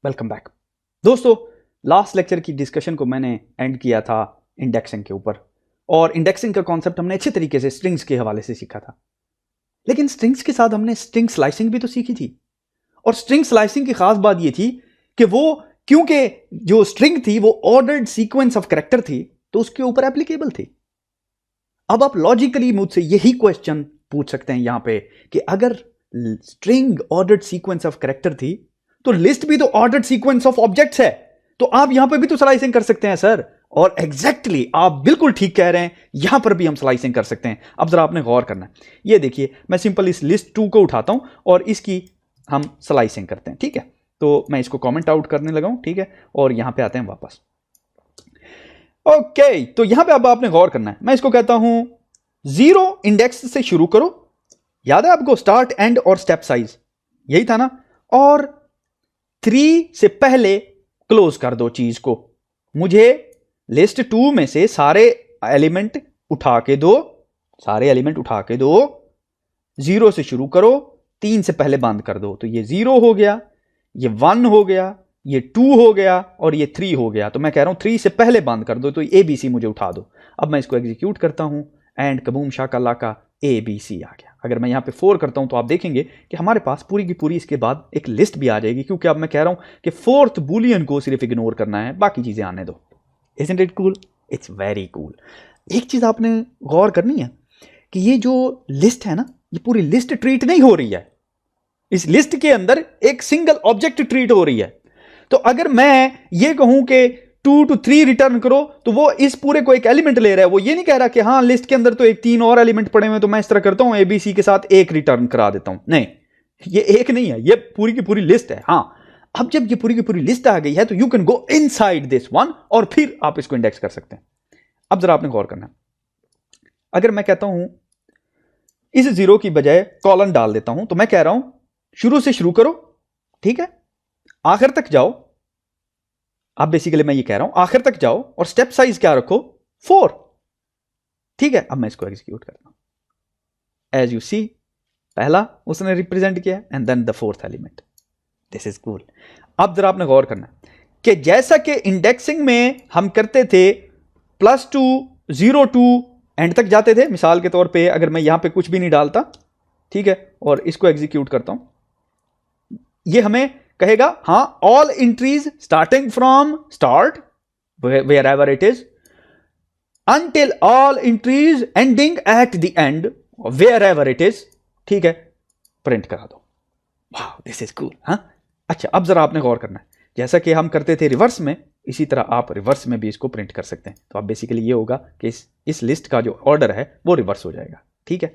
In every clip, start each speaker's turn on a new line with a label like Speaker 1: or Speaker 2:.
Speaker 1: Welcome back दोस्तों। Last lecture की discussion को मैंने एंड किया था इंडेक्सिंग के ऊपर, और इंडेक्सिंग का कॉन्सेप्ट हमने अच्छे तरीके से स्ट्रिंग्स के हवाले से सीखा था। लेकिन स्ट्रिंग्स के साथ हमने स्ट्रिंग स्लाइसिंग भी तो सीखी थी, और स्ट्रिंग स्लाइसिंग की खास बात यह थी कि वो क्योंकि जो स्ट्रिंग थी वो ऑर्डर्ड सीक्वेंस ऑफ कैरेक्टर थी, तो उसके ऊपर एप्लीकेबल थी। अब आप लॉजिकली मुझसे यही क्वेश्चन पूछ सकते हैं यहां पे कि अगर string ordered sequence of character थी तो लिस्ट भी तो ऑर्डर्ड सीक्वेंस ऑफ ऑब्जेक्ट्स है, तो आप यहां पे भी तो स्लाइसिंग कर सकते हैं सर। और एग्जैक्टली आप बिल्कुल ठीक कह रहे हैं, यहां पर भी हम स्लाइसिंग कर सकते हैं। अब जरा आपने गौर करना है, ये देखिए मैं सिंपल इस लिस्ट 2 को उठाता हूं और इसकी हम स्लाइसिंग करते हैं। ठीक है, तो मैं इसको कमेंट आउट करने लगा हूं। ठीक है, और यहां पे आते हैं वापस। ओके, तो यहां पे अब आपने गौर करना है, मैं इसको कहता हूं 0 इंडेक्स से शुरू करो। याद है आपको स्टार्ट एंड और स्टेप साइज यही था ना, और 3 से पहले क्लोज कर दो चीज को। मुझे लिस्ट 2 में से सारे एलिमेंट उठा के दो, 0 से शुरू करो, 3 से पहले बंद कर दो। तो ये 0 हो गया, ये 1 हो गया, ये 2 हो गया और ये 3 हो गया। तो मैं कह रहा हूं 3 से पहले बंद कर दो, तो ABC मुझे उठा दो। अब मैं इसको एग्जीक्यूट करता हूं एंड कबूम शाकालाका ABC आ गया। अगर मैं यहां पे 4 करता हूं तो आप देखेंगे कि हमारे पास पूरी की पूरी इसके बाद एक लिस्ट भी आ जाएगी, क्योंकि अब मैं कह रहा हूं कि 4th बुलियन को सिर्फ इग्नोर करना है, बाकी चीजें आने दो। Isn't it cool? It's very cool. एक चीज आपने गौर करनी है कि ये जो लिस्ट है ना, ये पूरी लिस्ट ट्रीट नहीं हो रही है, इस लिस्ट के अंदर एक सिंगल ऑब्जेक्ट ट्रीट हो रही है। तो अगर मैं ये कहूं कि 2 to 3 रिटर्न करो, तो वो इस पूरे को एक एलिमेंट ले रहा है। वो ये नहीं कह रहा कि हाँ लिस्ट के अंदर तो एक 3 और एलिमेंट पड़े हुए, तो मैं इस तरह करता हूं ABC के साथ 1 रिटर्न करा देता हूं। नहीं, ये एक नहीं है, ये पूरी की पूरी लिस्ट है। हाँ, अब जब ये पूरी की पूरी लिस्ट आ गई है तो you can go inside this one और फिर आप इसको इंडेक्स कर सकते हैं। अब जरा आपने गौर करना, अगर मैं कहता हूं इस 0 की बजाय कॉलन डाल देता हूं, तो मैं कह रहा हूं शुरू से शुरू करो, ठीक है, आखिर तक जाओ। अब बेसिकली मैं ये कह रहा हूं आखिर तक जाओ और स्टेप साइज क्या रखो, 4। ठीक है, अब मैं इसको एग्जीक्यूट करता हूं। एज यू सी, पहला उसने रिप्रेजेंट किया and then the 4th element. This is cool. अब जरा आपने गौर करना कि जैसा कि इंडेक्सिंग में हम करते थे +2 0 2 एंड तक जाते थे, मिसाल के तौर पे अगर मैं यहां पे कुछ भी नहीं डालता, ठीक है, और इसको एग्जीक्यूट करता हूं, ये हमें कहेगा हाँ all entries starting from start wherever it is until all entries ending at the end wherever it is. ठीक है, प्रिंट करा दो। वाह, दिस इज कूल। हाँ, अच्छा, अब जरा आपने गौर करना है, जैसा कि हम करते थे रिवर्स में, इसी तरह आप रिवर्स में भी इसको प्रिंट कर सकते हैं। तो अब बेसिकली ये होगा कि इस लिस्ट का जो ऑर्डर है वो रिवर्स हो जाएगा। ठीक है,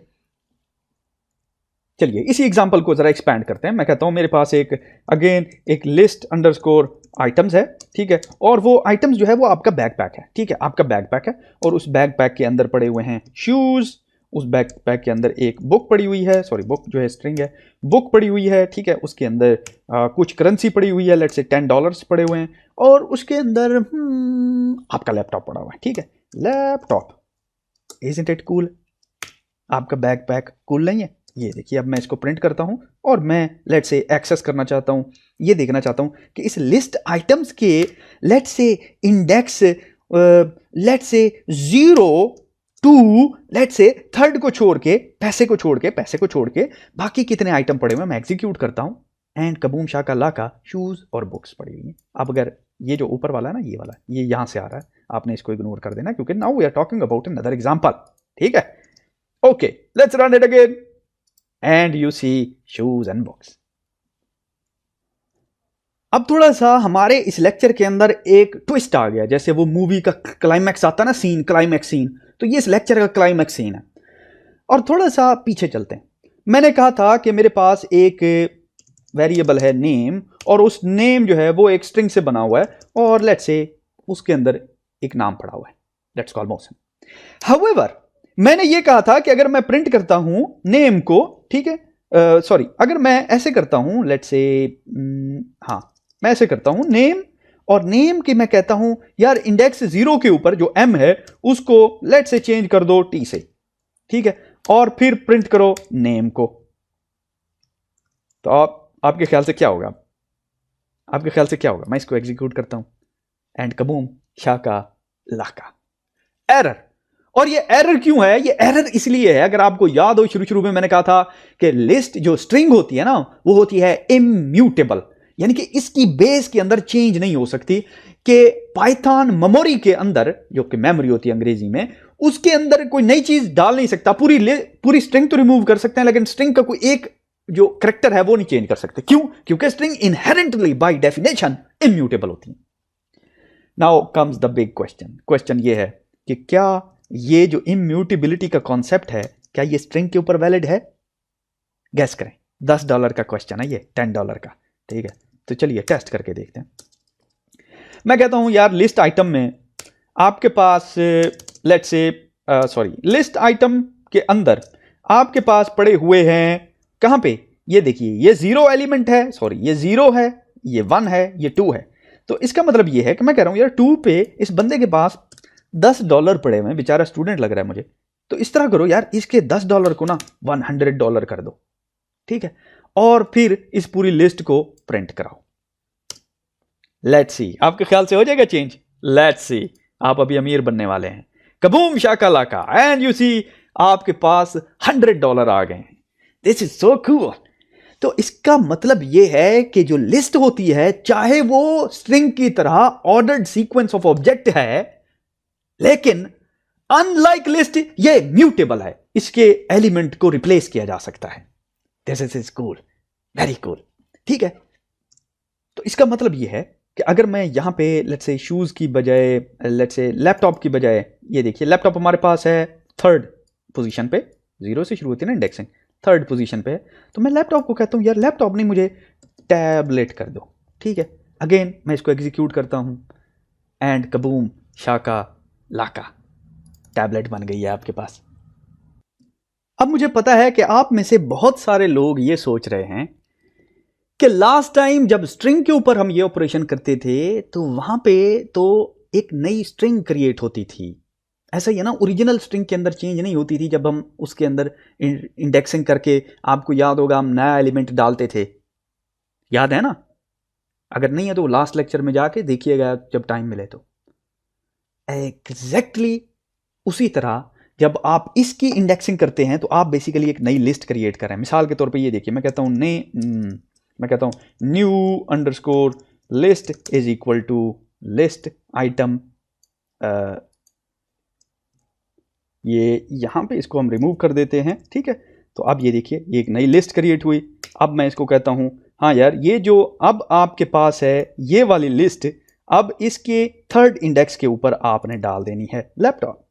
Speaker 1: चलिए इसी एग्जांपल को जरा एक्सपैंड करते हैं। मैं कहता हूं मेरे पास एक लिस्ट अंडरस्कोर आइटम्स है, ठीक है, और वो आइटम्स जो है वो आपका बैकपैक है। ठीक है, आपका बैकपैक है और उस बैकपैक के अंदर पड़े हुए हैं शूज, उस बैकपैक के अंदर एक बुक पड़ी हुई है, सॉरी बुक जो है स्ट्रिंग है, बुक पड़ी हुई है। ठीक है, उसके अंदर कुछ करेंसी पड़ी हुई है, लेट्स से $10 पड़े हुए हैं, और उसके अंदर आपका लैपटॉप पड़ा हुआ है। ठीक है, लैपटॉप। Isn't it cool? आपका बैकपैक कूल नहीं है? ये देखिए, अब मैं इसको प्रिंट करता हूं और मैं लेट्स से एक्सेस करना चाहता हूं, ये देखना चाहता हूं कि इस लिस्ट आइटम्स के let's say index let's say 0 2 let's say 3rd को छोड़ के पैसे को छोड़ के बाकी कितने आइटम पड़े हुए हैं। मैं एग्जीक्यूट करता हूं एंड कबूम शाकालाका शूज और बुक्स पड़ी हुई हैं। अब अगर ये जो ऊपर वाला है ना, ये वाला, ये यहां से आ रहा है, आपने इसको इग्नोर कर देना, क्योंकि now we are talking about another example. ठीक है, okay, let's run it again and you see shoes and books. अब थोड़ा सा हमारे इस लेक्चर के अंदर एक ट्विस्ट आ गया, जैसे वो मूवी का क्लाइमैक्स आता ना, सीन, क्लाइमैक्स सीन, तो ये इस लेक्चर का क्लाइमैक्स सीन है। और थोड़ा सा पीछे चलते हैं। मैंने कहा था कि मेरे पास एक वेरिएबल है नेम, और उस नेम जो है वो एक स्ट्रिंग से बना हुआ है, और लेट्स से उसके अंदर एक नाम पड़ा हुआ है, लेट्स कॉल मौसम। हाउएवर, मैंने ये कहा था कि अगर मैं प्रिंट करता हूं नेम को, ठीक है, सॉरी, अगर मैं ऐसे करता हूं, लेट्स से हाँ, मैं ऐसे करता हूं नेम, और नेम की मैं कहता हूं यार इंडेक्स 0 के ऊपर जो m है उसको लेट्स से चेंज कर दो t से। ठीक है, और फिर प्रिंट करो नेम को। तो आपके ख्याल से क्या होगा? आपके ख्याल से क्या होगा? मैं इसको एग्जीक्यूट करता हूं and kaboom Shaka Laka, error. और ये एरर क्यों है? ये एरर इसलिए है, अगर आपको याद हो शुरू शुरू में मैंने कहा था कि लिस्ट जो स्ट्रिंग होती है ना वो होती है इम्यूटेबल, यानी कि इसकी बेस के अंदर चेंज नहीं हो सकती। कि पाइथन मेमोरी के अंदर, जो कि मेमोरी होती है अंग्रेजी में, उसके अंदर कोई नई चीज डाल नहीं सकता। पूरी स्ट्रिंग तो रिमूव कर सकते हैं, लेकिन स्ट्रिंग का कोई एक जो करेक्टर है वो नहीं चेंज कर सकते। क्यों? क्योंकि string inherently by definition immutable होती है। Now comes the big question. Question ये है कि क्या ये जो इम्यूटेबिलिटी का कॉन्सेप्ट है, क्या ये स्ट्रिंग के ऊपर वैलिड है? गैस करें। $10 का क्वेश्चन है ये, $10 का। ठीक है, तो चलिए टेस्ट करके देखते हैं। मैं कहता हूं यार लिस्ट आइटम में आपके पास लेट्स से लिस्ट आइटम के अंदर आपके पास पड़े हुए हैं, कहां पे? ये देखिए, ये 0 एलिमेंट है, ये 0 है, ये 1 है, ये 2 है। तो इसका मतलब ये है कि मैं कह रहा हूं यार 2 पे इस बंदे के पास $10 पड़े हुए हैं, बेचारा स्टूडेंट लग रहा है मुझे। तो इस तरह करो यार, इसके $10 को ना $100 कर दो। ठीक है, और फिर इस पूरी लिस्ट को प्रिंट कराओ। लेट्स सी, आपके ख्याल से हो जाएगा चेंज? लेट्स सी, आप अभी अमीर बनने वाले हैं। कबूम शाकालाका, एंड यू सी आपके पास $100 आ गए हैं। This is so cool. तो इसका मतलब यह है कि जो लिस्ट होती है, चाहे वो स्ट्रिंग की तरह ऑर्डर्ड सीक्वेंस ऑफ ऑब्जेक्ट है, लेकिन अनलाइक लिस्ट ये म्यूटेबल है, इसके एलिमेंट को रिप्लेस किया जा सकता है। This is cool, very cool. ठीक है, तो इसका मतलब यह है कि अगर मैं यहां पे लेट्स से शूज की बजाय, लेट्स से लैपटॉप की बजाय, ये देखिए लैपटॉप हमारे पास है 3rd पोजीशन पे, 0 से शुरू होती है ना इंडेक्सिंग, 3rd पोजीशन पे है। तो मैं लैपटॉप को कहता हूं यार लैपटॉप नहीं, मुझे टैबलेट कर दो। ठीक है, अगेन मैं इसको एग्जीक्यूट करता हूं and kaboom Shaka Laka, tablet बन गई है आपके पास। अब मुझे पता है कि आप में से बहुत सारे लोग ये सोच रहे हैं कि लास्ट टाइम जब स्ट्रिंग के ऊपर हम ये ऑपरेशन करते थे तो वहां पे तो एक नई स्ट्रिंग क्रिएट होती थी। ऐसा ही है ना, ओरिजिनल स्ट्रिंग के अंदर चेंज नहीं होती थी जब हम उसके अंदर इंडेक्सिंग करके, आपको याद होगा हम नया एलिमेंट डालते थे, याद है ना? अगर नहीं है तो लास्ट लेक्चर में जाके देखिएगा जब टाइम मिले तो। एग्जैक्टली उसी तरह जब आप इसकी इंडेक्सिंग करते हैं तो आप बेसिकली एक नई लिस्ट क्रिएट कर रहे हैं। मिसाल के तौर पे ये देखिए, मैं कहता हूं new underscore list is equal to list item, ये यहां पे इसको हम रिमूव कर देते हैं। ठीक है, तो अब ये देखिए ये एक नई लिस्ट क्रिएट हुई। अब मैं इसको कहता हूं हाँ यार, ये जो अब आपके पास है ये वाली लिस्ट, अब इसके 3rd इंडेक्स के ऊपर आपने डाल देनी है लैपटॉप।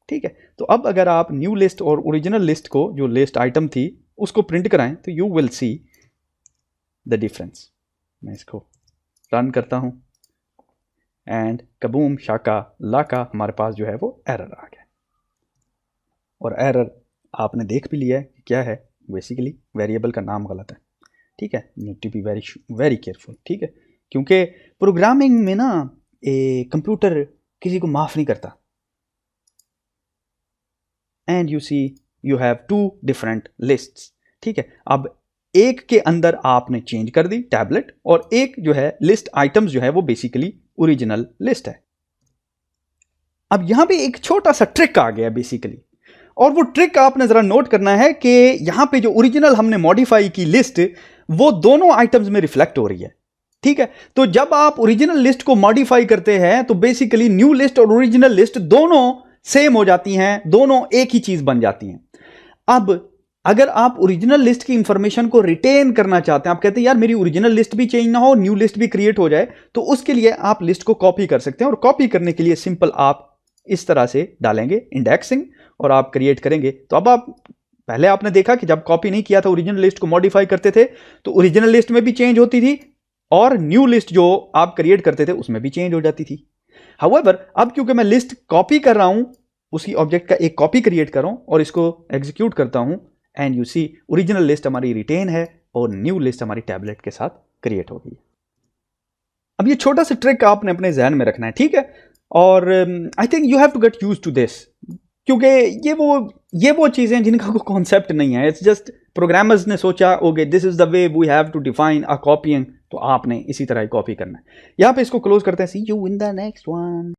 Speaker 1: ठीक है, तो अब अगर आप न्यू लिस्ट और ओरिजिनल लिस्ट को, जो लिस्ट आइटम थी, उसको प्रिंट कराएं तो you will see the difference. मैं इसको रन करता हूं एंड कबूम शाका लाका, हमारे पास जो है वो एरर आ गया। और एरर आपने देख भी लिया है क्या है, बेसिकली वेरिएबल का नाम गलत है। ठीक है, need to be very careful. ठीक है, क्योंकि प्रोग्रामिंग में ना कंप्यूटर किसी को माफ नहीं करता। And you see you have 2 different lists. ठीक है, अब एक के अंदर आपने चेंज कर दी टैबलेट, और एक जो है लिस्ट आइटम्स जो है वो बेसिकली ओरिजिनल लिस्ट है। अब यहां पे एक छोटा सा ट्रिक आ गया बेसिकली, और वो ट्रिक आपने जरा नोट करना है कि यहां पे जो ओरिजिनल हमने मॉडिफाई की लिस्ट वो दोनों आइटम्स में रिफ्लेक्ट हो रही है। ठीक है, तो जब आप ओरिजिनल लिस्ट को मॉडिफाई करते हैं तो बेसिकली न्यू लिस्ट और ओरिजिनल लिस्ट दोनों सेम हो जाती हैं, दोनों एक ही चीज बन जाती हैं। अब अगर आप ओरिजिनल लिस्ट की इंफॉर्मेशन को रिटेन करना चाहते हैं, आप कहते हैं यार मेरी ओरिजिनल लिस्ट भी चेंज ना हो, न्यू लिस्ट भी क्रिएट हो जाए, तो उसके लिए आप लिस्ट को कॉपी कर सकते हैं। और कॉपी करने के लिए सिंपल आप इस तरह से डालेंगे इंडेक्सिंग और आप क्रिएट करेंगे। तो अब आप पहले आपने देखा कि जब कॉपी नहीं किया था, ओरिजिनल लिस्ट को मॉडिफाई करते थे तो ओरिजिनल लिस्ट में भी चेंज होती थी और न्यू लिस्ट जो आप क्रिएट करते थे उसमें भी चेंज हो जाती थी। हाउएवर अब क्योंकि मैं लिस्ट कॉपी कर रहा हूं, उसी ऑब्जेक्ट का एक कॉपी क्रिएट कर रहा हूं और इसको एग्जीक्यूट करता हूं, and you see original list हमारी रिटेन है और न्यू लिस्ट हमारी टैबलेट के साथ क्रिएट हो गई। अब ये छोटा सा ट्रिक आपने अपने ज़हन में रखना है। ठीक है, और I think you have to get used to this, क्योंकि ये वो चीज़ें जिनका कोई कॉन्सेप्ट नहीं है। इट्स जस्ट प्रोग्रामर्स ने सोचा okay this is the way we have to define a copying तो आपने इसी तरह कॉपी करना है। यहाँ पे इसको क्लोज करते हैं। See you in the next one.